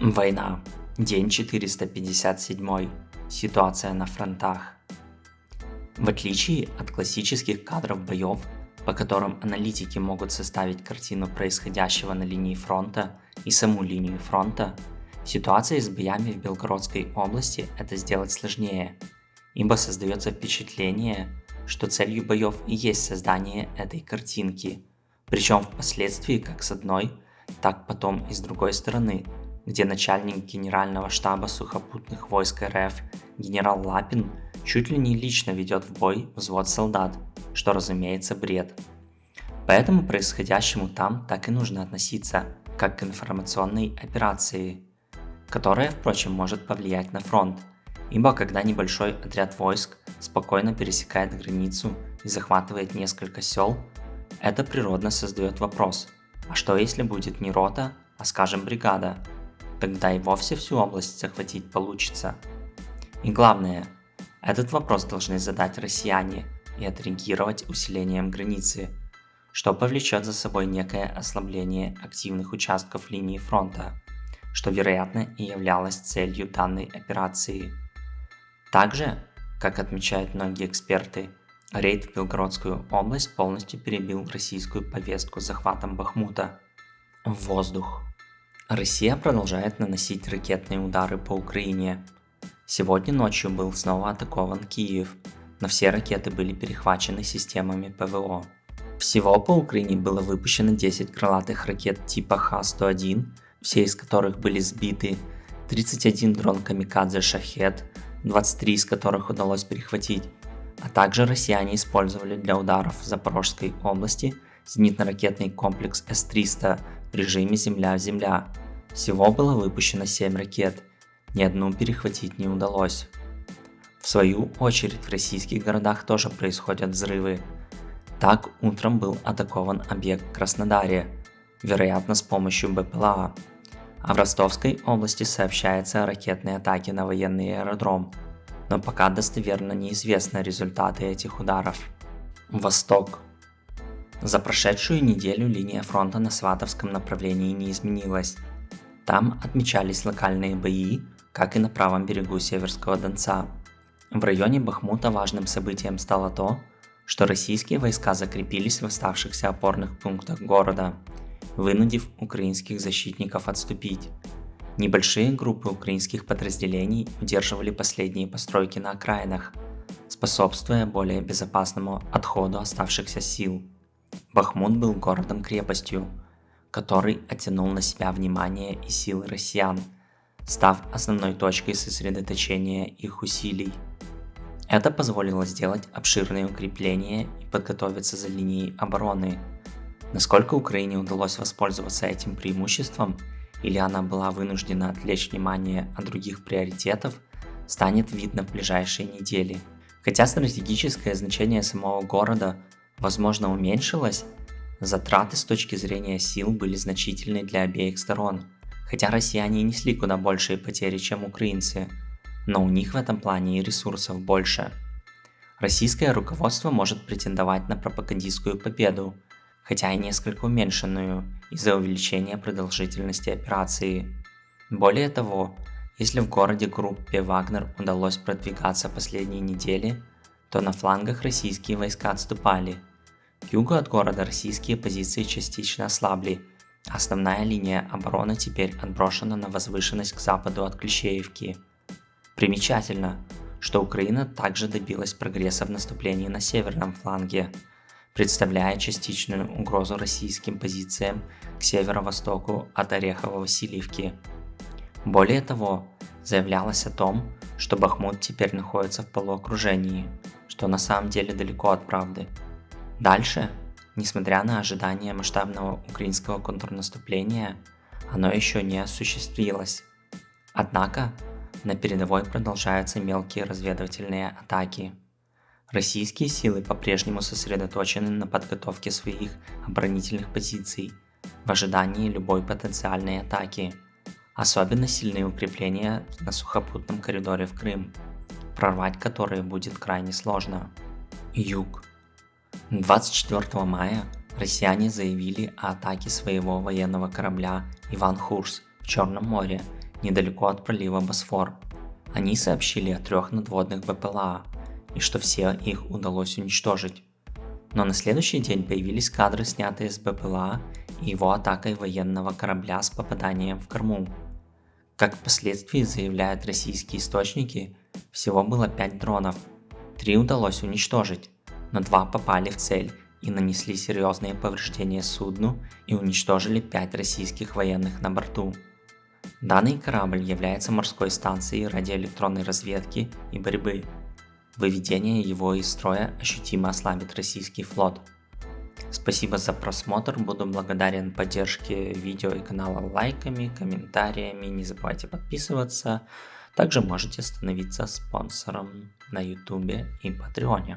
Война. День 457. Ситуация на фронтах. В отличие от классических кадров боев, по которым аналитики могут составить картину происходящего на линии фронта и саму линию фронта, ситуация с боями в Белгородской области это сделать сложнее, ибо создается впечатление, что целью боев и есть создание этой картинки, причем впоследствии как с одной, так потом и с другой стороны, где начальник Генерального штаба сухопутных войск РФ генерал Лапин чуть ли не лично ведет в бой взвод солдат, что, разумеется, бред. Поэтому происходящему там так и нужно относиться, как к информационной операции, которая, впрочем, может повлиять на фронт, ибо когда небольшой отряд войск спокойно пересекает границу и захватывает несколько сел, это природно создает вопрос, а что если будет не рота, а, скажем, бригада? Тогда и вовсе всю область захватить получится. И главное, этот вопрос должны задать россияне и отреагировать усилением границы, что повлечет за собой некое ослабление активных участков линии фронта, что, вероятно, и являлось целью данной операции. Также, как отмечают многие эксперты, рейд в Белгородскую область полностью перебил российскую повестку с захватом Бахмута в воздух. Россия продолжает наносить ракетные удары по Украине. Сегодня ночью был снова атакован Киев, но все ракеты были перехвачены системами ПВО. Всего по Украине было выпущено 10 крылатых ракет типа Х-101, все из которых были сбиты, 31 дрон камикадзе «Шахед», 23 из которых удалось перехватить, а также россияне использовали для ударов в Запорожской области зенитно-ракетный комплекс С-300 в режиме «Земля-Земля». Всего было выпущено 7 ракет, ни одну перехватить не удалось. В свою очередь в российских городах тоже происходят взрывы. Так утром был атакован объект в Краснодаре, вероятно с помощью БПЛА, а в Ростовской области сообщается о ракетной атаке на военный аэродром, но пока достоверно неизвестны результаты этих ударов. Восток. За прошедшую неделю линия фронта на Сватовском направлении не изменилась. Там отмечались локальные бои, как и на правом берегу Северского Донца. В районе Бахмута важным событием стало то, что российские войска закрепились в оставшихся опорных пунктах города, вынудив украинских защитников отступить. Небольшие группы украинских подразделений удерживали последние постройки на окраинах, способствуя более безопасному отходу оставшихся сил. Бахмут был городом-крепостью, который оттянул на себя внимание и силы россиян, став основной точкой сосредоточения их усилий. Это позволило сделать обширные укрепления и подготовиться за линией обороны. Насколько Украине удалось воспользоваться этим преимуществом, или она была вынуждена отвлечь внимание от других приоритетов, станет видно в ближайшие недели. Хотя стратегическое значение самого города, возможно, уменьшилось, затраты с точки зрения сил были значительны для обеих сторон, хотя россияне несли куда большие потери, чем украинцы, но у них в этом плане и ресурсов больше. Российское руководство может претендовать на пропагандистскую победу, хотя и несколько уменьшенную из-за увеличения продолжительности операции. Более того, если в городе группе «Вагнер» удалось продвигаться последние недели, то на флангах российские войска отступали. К югу от города российские позиции частично ослабли, а основная линия обороны теперь отброшена на возвышенность к западу от Клещеевки. Примечательно, что Украина также добилась прогресса в наступлении на северном фланге, представляя частичную угрозу российским позициям к северо-востоку от Орехово-Васильевки. Более того, заявлялось о том, что Бахмут теперь находится в полуокружении, что на самом деле далеко от правды. Дальше, несмотря на ожидание масштабного украинского контрнаступления, оно еще не осуществилось. Однако, на передовой продолжаются мелкие разведывательные атаки. Российские силы по-прежнему сосредоточены на подготовке своих оборонительных позиций в ожидании любой потенциальной атаки. Особенно сильные укрепления на сухопутном коридоре в Крым, прорвать которые будет крайне сложно. Юг. 24 мая россияне заявили о атаке своего военного корабля «Иван Хурс» в Черном море недалеко от пролива Босфор. Они сообщили о 3 надводных БПЛА и что все их удалось уничтожить. Но на следующий день появились кадры, снятые с БПЛА и его атакой военного корабля с попаданием в корму. Как впоследствии заявляют российские источники, всего было 5 дронов. 3 удалось уничтожить, но 2 попали в цель и нанесли серьезные повреждения судну и уничтожили 5 российских военных на борту. Данный корабль является морской станцией радиоэлектронной разведки и борьбы. Выведение его из строя ощутимо ослабит российский флот. Спасибо за просмотр, буду благодарен поддержке видео и канала лайками, комментариями, не забывайте подписываться. Также можете становиться спонсором на YouTube и Patreon.